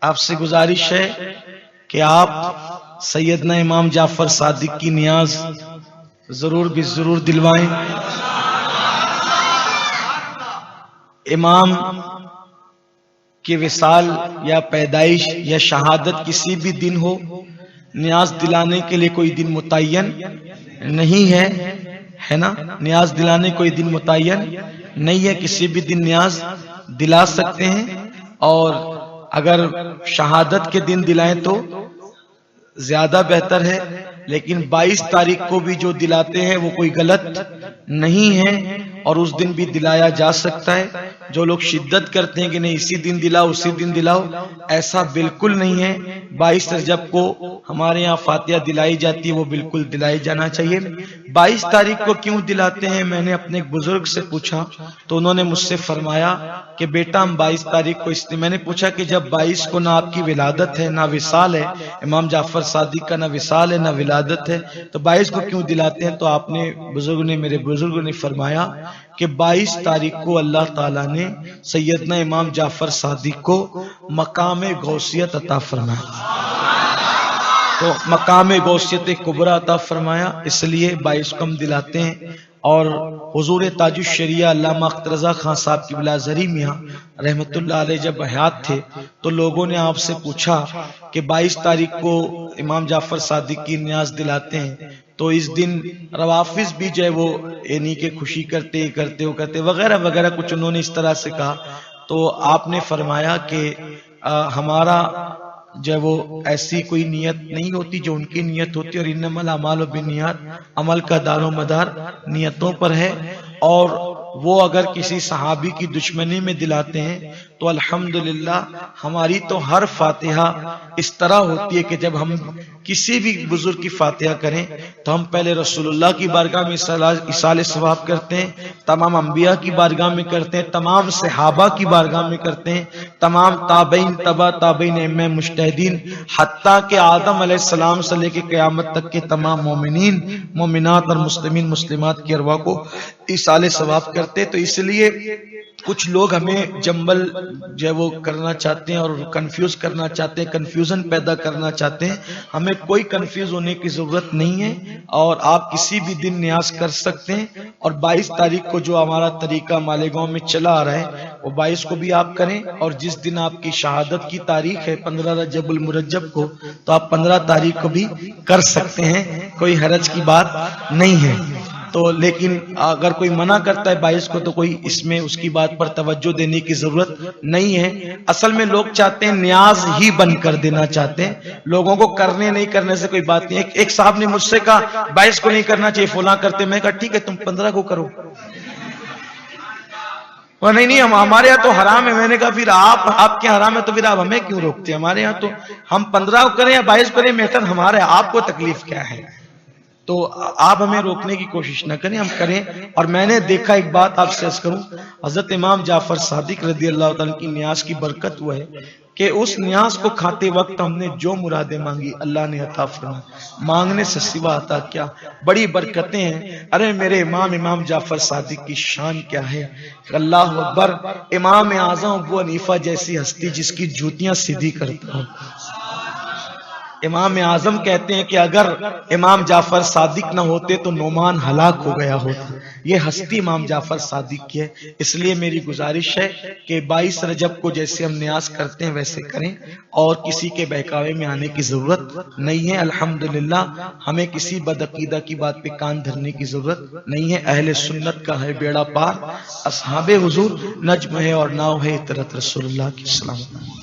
آپ سے گزارش ہے کہ آپ سیدنا امام جعفر صادق کی نیاز ضرور بھی ضرور دلوائیں۔ امام کی وصال یا پیدائش یا شہادت کسی بھی دن ہو، نیاز دلانے کے لیے کوئی دن متعین نہیں ہے نا؟ نیاز دلانے کوئی دن متعین نہیں ہے، کسی بھی دن نیاز دلا سکتے ہیں، اور اگر شہادت کے دن دلائیں تو زیادہ بہتر ہے، لیکن 22 تاریخ کو بھی جو دلاتے ہیں وہ کوئی غلط نہیں ہے، اور اس دن بھی دلایا جا سکتا ہے۔ جو لوگ شدت کرتے ہیں کہ نہیں اسی دن دلاؤ اسی دن دلاؤ، ایسا بالکل نہیں ہے۔ 22 رجب کو ہمارے یہاں فاتحہ دلائی جاتی ہے، وہ بالکل دلائی جانا چاہیے۔ 22 تاریخ کو کیوں دلاتے ہیں؟ میں نے اپنے ایک بزرگ سے پوچھا تو انہوں نے مجھ سے فرمایا کہ بیٹا ہم 22 تاریخ کو اس لیے، میں نے پوچھا کہ جب 22 کو نہ آپ کی ولادت ہے نہ وصال ہے، امام جعفر صادق کا نہ وصال ہے نہ ولادت ہے، تو 22 کو کیوں دلاتے ہیں؟ تو آپ نے میرے بزرگوں نے فرمایا کہ 22 تاریخ کو اللہ تعالیٰ نے سیدنا امام جعفر صادق کو مقام غوثیت عطا فرمایا، تو مقام غوثیت کبریٰ عطا فرمایا، اس لیے 22 کو ہم دلاتے ہیں۔ اور حضور تاج الشریعہ علامہ اختر رضا خان صاحب کی بلا زری میاں رحمت اللہ علیہ جب حیات تھے تو لوگوں نے آپ سے پوچھا کہ 22 تاریخ کو امام جعفر صادق کی نیاز دلاتے ہیں تو اس دن روافظ بھی جو ہے وہ یعنی کہ خوشی کرتے وغیرہ وغیرہ کچھ انہوں نے اس طرح سے کہا، تو آپ نے فرمایا کہ ہمارا جو وہ ایسی کوئی نیت نہیں ہوتی جو ان کی نیت ہوتی، اور انما الاعمال بالنیات، عمل کا دار و مدار نیتوں پر ہے، اور وہ اگر کسی صحابی کی دشمنی میں دلاتے ہیں تو الحمدللہ ہماری تو ہر فاتحہ اس طرح ہوتی ہے کہ جب ہم کسی بھی بزرگ کی فاتحہ کریں تو ہم پہلے رسول اللہ کی بارگاہ میں ایصال ثواب کرتے ہیں، تمام انبیاء کی بارگاہ میں کرتے ہیں، تمام صحابہ کی بارگاہ میں کرتے ہیں، تمام تابعین تبع تابعین ائمہ مجتہدین، حتیٰ کہ آدم علیہ السلام سے لے کے قیامت تک کے تمام مومنین مومنات اور مسلمین مسلمات کی ارواح کو ایصال ثواب کرتے۔ تو اس لیے کچھ لوگ ہمیں جنبل جو ہے وہ کرنا چاہتے ہیں اور کنفیوز کرنا چاہتے ہیں، کنفیوژن پیدا کرنا چاہتے ہیں۔ ہمیں کوئی کنفیوز ہونے کی ضرورت نہیں ہے، اور آپ کسی بھی دن نیاز کر سکتے ہیں، اور 22 تاریخ کو جو ہمارا طریقہ مالیگاؤں میں چلا آ رہا ہے وہ 22 کو بھی آپ کریں، اور جس دن آپ کی شہادت کی تاریخ ہے 15 رجب المرجب کو تو آپ 15 تاریخ کو بھی کر سکتے ہیں، کوئی حرج کی بات نہیں ہے۔ تو لیکن اگر کوئی منع کرتا ہے 22 کو تو کوئی اس میں اس کی بات پر توجہ دینے کی ضرورت نہیں ہے۔ اصل میں لوگ چاہتے ہیں نیاز ہی بند کر دینا چاہتے ہیں، لوگوں کو کرنے نہیں کرنے سے کوئی بات نہیں ہے۔ ایک صاحب نے مجھ سے کہا 22 کو نہیں کرنا چاہیے فلاں کرتے، میں کہا ٹھیک ہے تم 15 کو کرو، نہیں ہمارے یہاں تو حرام ہے۔ میں نے کہا پھر آپ کے حرام ہے تو پھر آپ ہمیں کیوں روکتے ہیں؟ ہمارے یہاں تو ہم 15 کو کریں یا 22 کو کریں میٹر ہمارا ہے، آپ کو تکلیف کیا ہے؟ تو آپ ہمیں روکنے کی کوشش نہ کریں، ہم کریں۔ اور میں نے دیکھا ایک بات آپ سے عرض کروں، حضرت امام جعفر صادق رضی اللہ تعالیٰ کی نیاز کی برکت وہ ہے کہ اس نیاز کو کھاتے وقت ہم نے جو مرادیں مانگی اللہ نے عطا فرمائی، مانگنے سے سوا عطا کیا، بڑی برکتیں ہیں۔ ارے میرے امام جعفر صادق کی شان کیا ہے، اللہ اکبر، امام اعظم ابو حنیفہ جیسی ہستی جس کی جوتیاں سیدھی کرتا ہوں۔ امام اعظم کہتے ہیں کہ اگر امام جعفر صادق نہ ہوتے تو نعمان ہلاک ہو گیا ہوتا۔ یہ ہستی امام جعفر صادق کی ہے، اس لیے میری گزارش ہے کہ 22 رجب کو جیسے ہم نیاز کرتے ہیں ویسے کریں، اور کسی کے بہکاوے میں آنے کی ضرورت نہیں ہے۔ الحمدللہ ہمیں کسی بدعقیدہ کی بات پہ کان دھرنے کی ضرورت نہیں ہے۔ اہل سنت کا ہے بیڑا پار، اصحاب حضور نجم ہے اور ناؤ ہے اطرت رسول اللہ کی سلام۔